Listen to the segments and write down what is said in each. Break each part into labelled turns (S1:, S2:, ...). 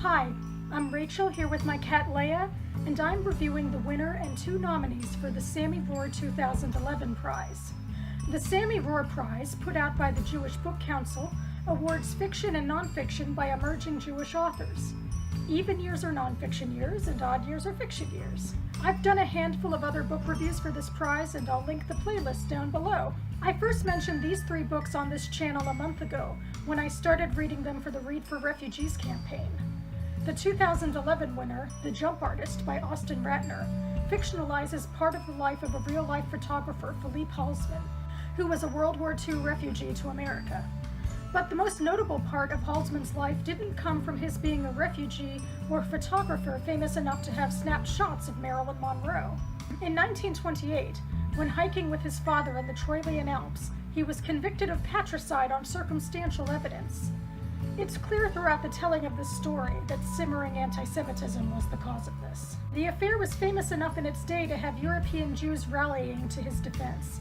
S1: Hi, I'm Rachel here with my cat Leia, and I'm reviewing the winner and two nominees for the Sami Rohr 2011 prize. The Sami Rohr Prize, put out by the Jewish Book Council, awards fiction and nonfiction by emerging Jewish authors. Even years are nonfiction years, and odd years are fiction years. I've done a handful of other book reviews for this prize, and I'll link the playlist down below. I first mentioned these three books on this channel a month ago, when I started reading them for the Read for Refugees campaign. The 2011 winner, The Jump Artist by Austin Ratner, fictionalizes part of the life of a real-life photographer, Philippe Halsman, who was a World War II refugee to America. But the most notable part of Halsman's life didn't come from his being a refugee or photographer famous enough to have snapped shots of Marilyn Monroe. In 1928, when hiking with his father in the Troilian Alps, he was convicted of patricide on circumstantial evidence. It's clear throughout the telling of this story that simmering anti-Semitism was the cause of this. The affair was famous enough in its day to have European Jews rallying to his defense.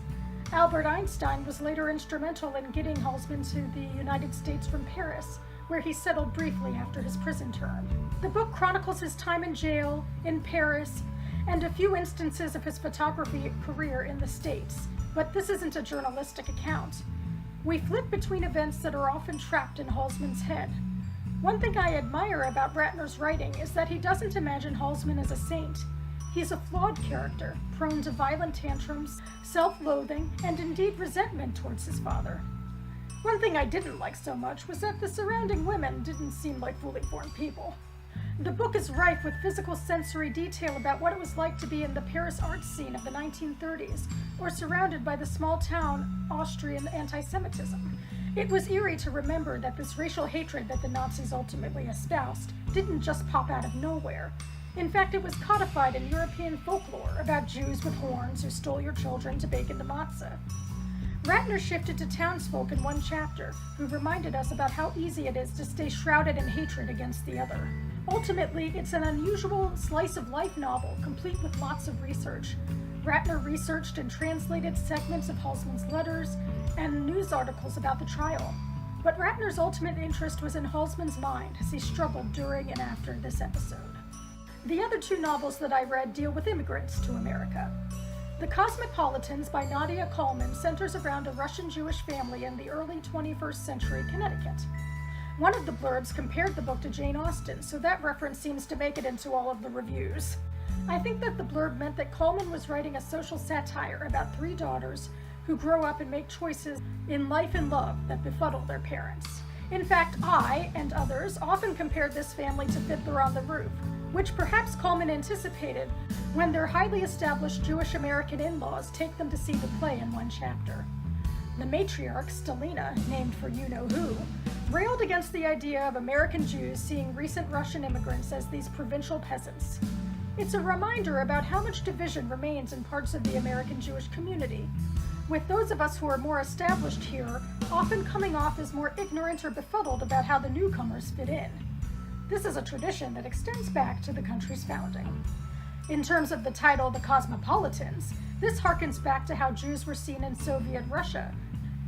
S1: Albert Einstein was later instrumental in getting Halsman to the United States from Paris, where he settled briefly after his prison term. The book chronicles his time in jail, in Paris, and a few instances of his photography career in the States, but this isn't a journalistic account. We flip between events that are often trapped in Halsman's head. One thing I admire about Ratner's writing is that he doesn't imagine Halsman as a saint. He's a flawed character, prone to violent tantrums, self-loathing, and indeed resentment towards his father. One thing I didn't like so much was that the surrounding women didn't seem like fully formed people. The book is rife with physical sensory detail about what it was like to be in the Paris art scene of the 1930s, or surrounded by the small-town Austrian anti-Semitism. It was eerie to remember that this racial hatred that the Nazis ultimately espoused didn't just pop out of nowhere. In fact, it was codified in European folklore about Jews with horns who stole your children to bake into matzah. Ratner shifted to townsfolk in one chapter, who reminded us about how easy it is to stay shrouded in hatred against the other. Ultimately, it's an unusual slice-of-life novel, complete with lots of research. Ratner researched and translated segments of Halsman's letters and news articles about the trial. But Ratner's ultimate interest was in Halsman's mind as he struggled during and after this episode. The other two novels that I read deal with immigrants to America. The Cosmopolitans by Nadia Kalman centers around a Russian Jewish family in the early 21st century Connecticut. One of the blurbs compared the book to Jane Austen, so that reference seems to make it into all of the reviews. I think that the blurb meant that Kalman was writing a social satire about three daughters who grow up and make choices in life and love that befuddle their parents. In fact, I, and others, often compared this family to Fiddler on the Roof, which perhaps Kalman anticipated when their highly established Jewish American in-laws take them to see the play in one chapter. The matriarch, Stalina, named for you-know-who, railed against the idea of American Jews seeing recent Russian immigrants as these provincial peasants. It's a reminder about how much division remains in parts of the American Jewish community, with those of us who are more established here often coming off as more ignorant or befuddled about how the newcomers fit in. This is a tradition that extends back to the country's founding. In terms of the title, The Cosmopolitans, this harkens back to how Jews were seen in Soviet Russia,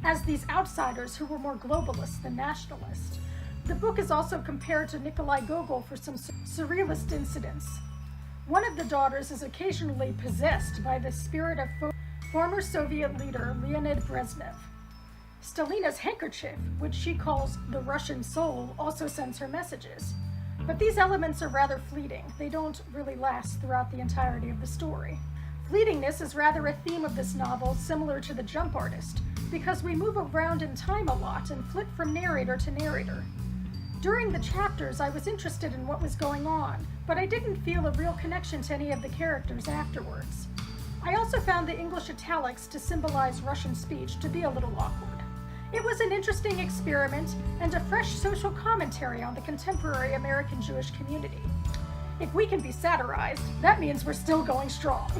S1: as these outsiders who were more globalist than nationalist. The book is also compared to Nikolai Gogol for some surrealist incidents. One of the daughters is occasionally possessed by the spirit of former Soviet leader Leonid Brezhnev. Stalina's handkerchief, which she calls the Russian soul, also sends her messages. But these elements are rather fleeting. They don't really last throughout the entirety of the story. Fleetingness is rather a theme of this novel, similar to The Jump Artist, because we move around in time a lot and flip from narrator to narrator. During the chapters, I was interested in what was going on, but I didn't feel a real connection to any of the characters afterwards. I also found the English italics to symbolize Russian speech to be a little awkward. It was an interesting experiment and a fresh social commentary on the contemporary American Jewish community. If we can be satirized, that means we're still going strong.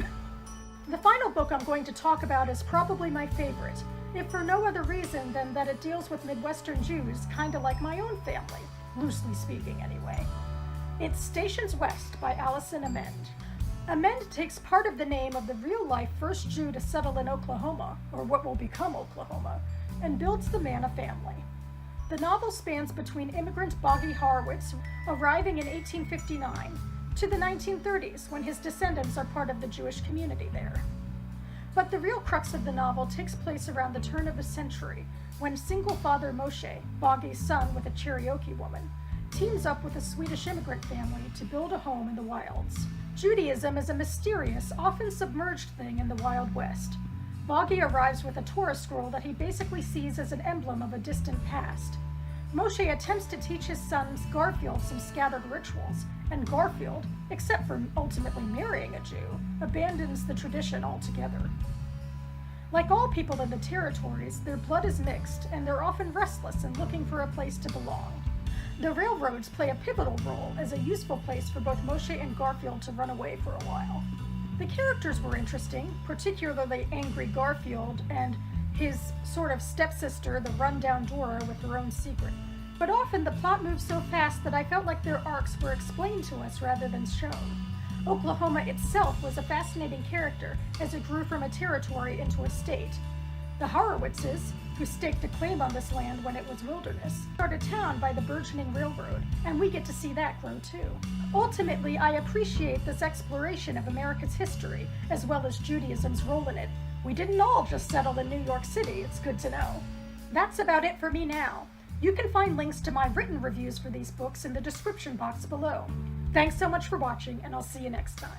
S1: The final book I'm going to talk about is probably my favorite, if for no other reason than that it deals with Midwestern Jews, kinda like my own family, loosely speaking anyway. It's Stations West by Allison Amend. Amend takes part of the name of the real-life first Jew to settle in Oklahoma, or what will become Oklahoma, and builds the man a family. The novel spans between immigrant Boggy Horowitz arriving in 1859 to the 1930s, when his descendants are part of the Jewish community there. But the real crux of the novel takes place around the turn of the century, when single father Moshe, Boggy's son with a Cherokee woman, teams up with a Swedish immigrant family to build a home in the wilds. Judaism is a mysterious, often submerged thing in the Wild West. Boggy arrives with a Torah scroll that he basically sees as an emblem of a distant past. Moshe attempts to teach his son Garfield some scattered rituals, and Garfield, except for ultimately marrying a Jew, abandons the tradition altogether. Like all people in the territories, their blood is mixed, and they're often restless and looking for a place to belong. The railroads play a pivotal role as a useful place for both Moshe and Garfield to run away for a while. The characters were interesting, particularly angry Garfield and his sort of stepsister, the rundown Dora, with her own secret. But often the plot moves so fast that I felt like their arcs were explained to us rather than shown. Oklahoma itself was a fascinating character as it grew from a territory into a state. The Horowitzes, who staked a claim on this land when it was wilderness, started a town by the burgeoning railroad, and we get to see that grow too. Ultimately, I appreciate this exploration of America's history, as well as Judaism's role in it. We didn't all just settle in New York City, it's good to know. That's about it for me now. You can find links to my written reviews for these books in the description box below. Thanks so much for watching, and I'll see you next time.